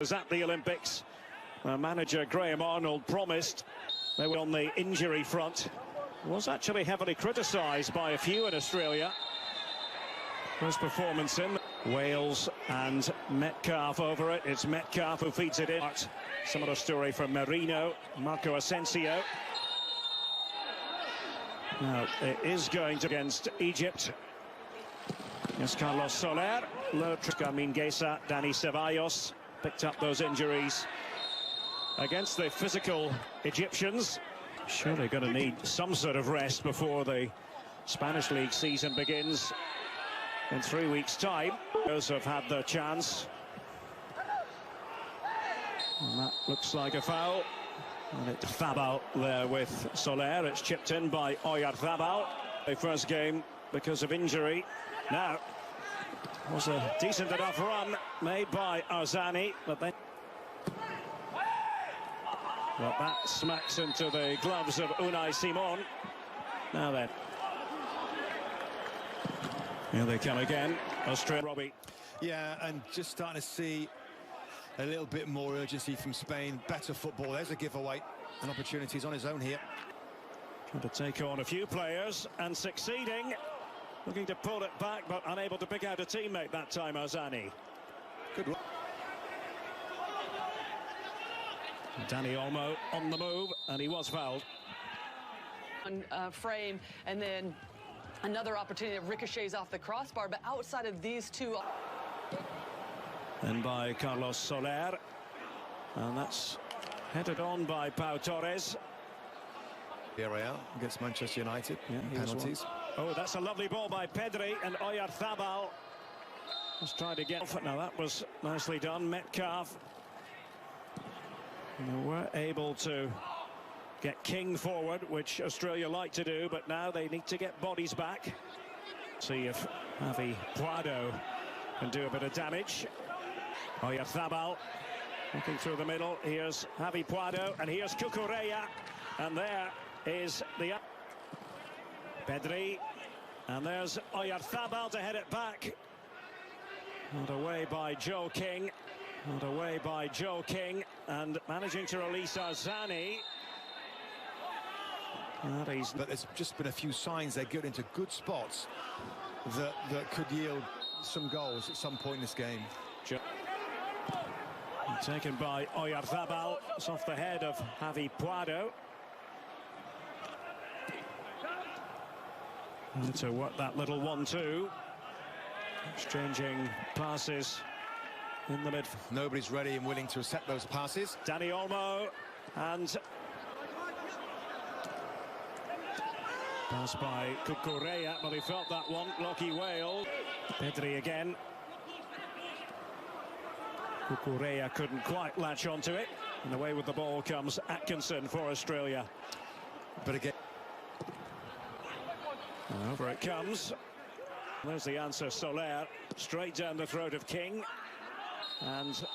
Was at the Olympics. Manager Graham Arnold promised they were on the injury front. Was actually heavily criticised by a few in Australia. First performance in Wales and Metcalf over it. It's Metcalf who feeds it in. Similar story from Marino, Marco Asensio. Now it is going to against Egypt. Yes, Carlos Soler, Mingueza, Dani Ceballos picked up those injuries against the physical Egyptians. Surely going to need some sort of rest before the Spanish League season begins in 3 weeks' time. Those have had their chance. And that looks like a foul. And it's Thabal there with Soler. It's chipped in by Oyarzabal. The first game because of injury. Now, was a decent enough run made by Arzani, but then... But that smacks into the gloves of Unai Simon. Now then. Here they come again. Australia. Robbie. Yeah, and just starting to see a little bit more urgency from Spain. Better football. There's a giveaway. And opportunities on his own here. Trying to take on a few players and succeeding. Looking to pull it back, but unable to pick out a teammate that time, Arzani. Good luck. Dani Olmo on the move, and he was fouled. Frame, and then another opportunity that ricochets off the crossbar, but outside of these two... And by Carlos Soler. And that's headed on by Pau Torres. Villarreal against Manchester United. Yeah, penalties. Oh, that's a lovely ball by Pedri, and Oyarzabal just tried to get off it. Now that was nicely done. Metcalf. And they were able to get King forward, which Australia like to do, but now they need to get bodies back. See if Javi Puado can do a bit of damage. Oyarzabal looking through the middle. Here's Javi Puado, and here's Cucurella, and there is the Pedri, and there's Oyarzabal to head it back. And away by Joe King. And away by Joe King, and managing to release Arzani. But there's just been a few signs they get into good spots that could yield some goals at some point in this game. Taken by Oyarzabal. It's off the head of Javi Puado. And to work that little 1-2. Exchanging passes in the mid. Nobody's ready and willing to accept those passes. Dani Olmo, and pass by Cucurella, but he felt that one. Lockie Whale. Pedri again. Cucurella couldn't quite latch onto it. And away with the ball comes Atkinson for Australia. But again, and over it comes. There's the answer, Soler. Straight down the throat of King. And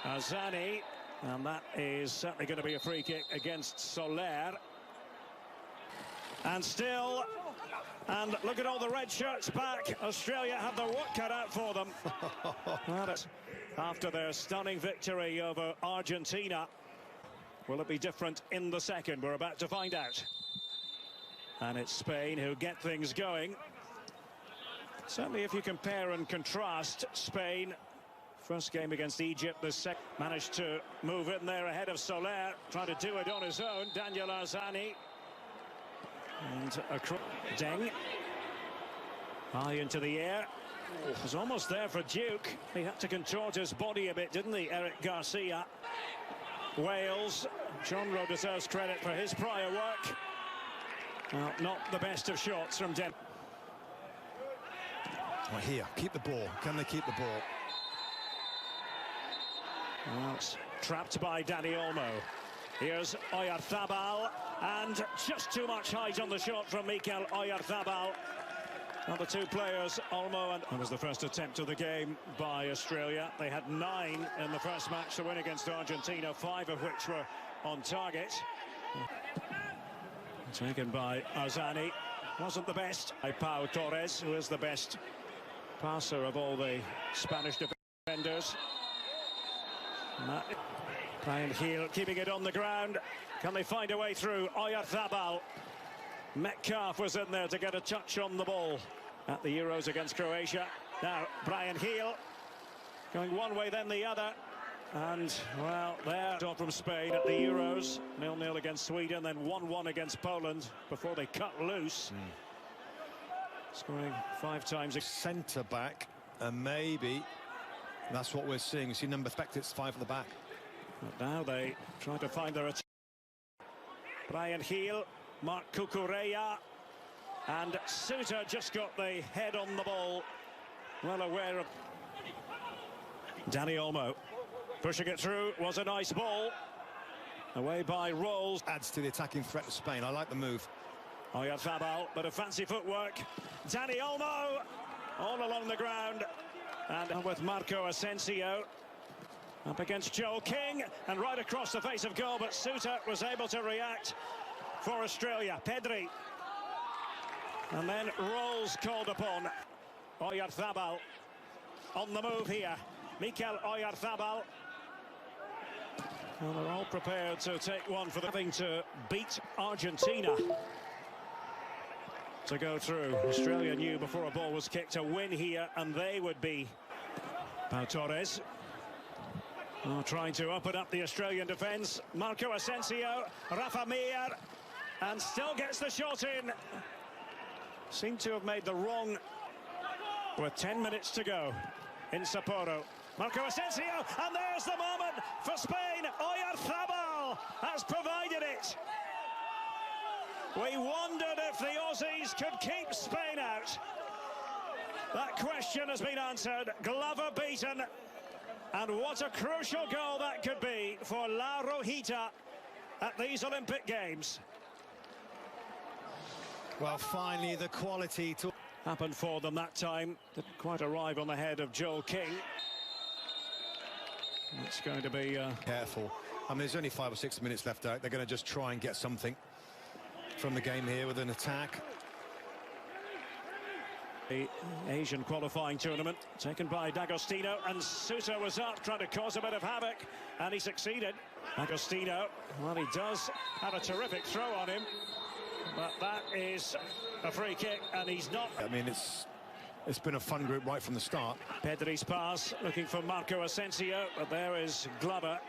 Arzani, and that is certainly going to be a free kick against Soler. And still, and look at all the red shirts back. Australia have their work cut out for them. After their stunning victory over Argentina. Will it be different in the second? We're about to find out. And it's Spain who get things going. Certainly if you compare and contrast Spain. First game against Egypt, the second managed to move in there ahead of Soler, trying to do it on his own. Daniel Arzani. And Deng. High into the air. Was almost there for Duke. He had to contort his body a bit, didn't he, Eric Garcia? Wales. John Rowe deserves credit for his prior work. Well, not the best of shots from Den. Well, here, keep the ball. Can they keep the ball? Well, it's trapped by Dani Olmo. Here's Oyarzabal, and just too much height on the shot from Mikel Oyarzabal. Now the two players, Olmo, and that was the first attempt of the game by Australia. They had 9 in the first match to win against Argentina, 5 of which were on target. Taken by Arzani. Wasn't the best. By Pau Torres, who is the best passer of all the Spanish defenders. Brian Heel keeping it on the ground. Can they find a way through? Oyarzabal. Metcalf was in there to get a touch on the ball at the Euros against Croatia. Now, Brian Heel going one way, then the other. And, well, they're on from Spain at the Euros. 0-0 against Sweden, then 1-1 against Poland before they cut loose. Scoring 5 times. Centre-back, and maybe that's what we're seeing. We see number it's 5 at the back. But now they try to find their attack. Brian Heel, Mark Cucurella, and Suter just got the head on the ball. Well aware of Danny Olmo. Pushing it through was a nice ball. Away by Rolls. Adds to the attacking threat of Spain. I like the move. Oyarzabal, but a fancy footwork. Danny Olmo all along the ground. And with Marco Asensio up against Joel King and right across the face of goal, but Suter was able to react for Australia. Pedri. And then Rolls called upon. Oyarzabal on the move here. Mikel Oyarzabal. Well, they're all prepared to take one for having to beat Argentina to go through. Australia knew before a ball was kicked to win here, and they would be. Pau Torres trying to open up the Australian defence. Marco Asensio, Rafa Mir, and still gets the shot in. Seemed to have made the wrong with 10 minutes to go in Sapporo. Marco Asensio, and there's the moment for Spain. Oyarzabal has provided it. We wondered if the Aussies could keep Spain out. That question has been answered. Glover beaten. And what a crucial goal that could be for La Rojita at these Olympic Games. Well, finally, the quality to happened for them that time. Didn't quite arrive on the head of Joel King. It's going to be careful. I mean, there's only 5 or 6 minutes left out. They're going to just try and get something from the game here with an attack. The Asian qualifying tournament taken by D'Agostino, and Suter was up trying to cause a bit of havoc, and he succeeded. D'Agostino, well, he does have a terrific throw on him, but that is a free kick, and he's not. I mean, it's been a fun group right from the start. Pedri's pass looking for Marco Asensio, but there is Glover.